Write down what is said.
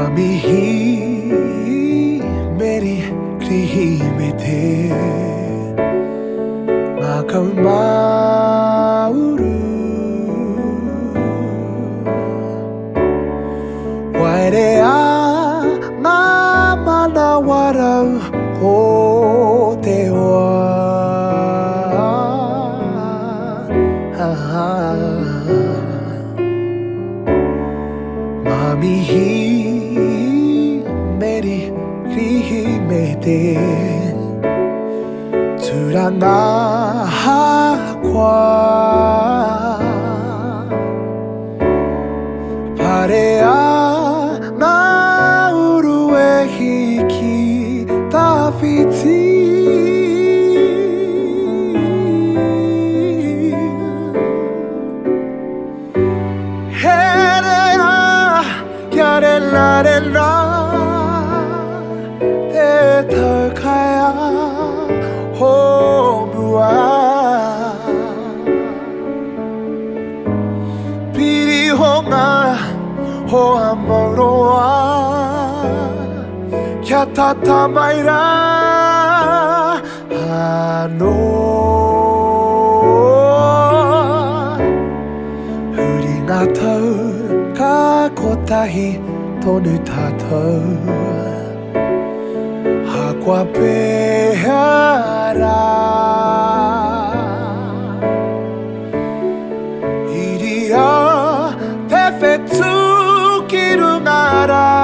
Mami hi meri krihimete ngakau mauru waere a ngā mana warau o te hoa Mami hi meri krihimete turanga hakwa parea ngā uru e hiki tawhiti Kia re la te tau kaia ho mua Piri honga ho amauroa Kia tata mai rā anō Huri ngā tau ka kotahi tonu tātou Hakua pēhea rā Iria te whetū ki runga rā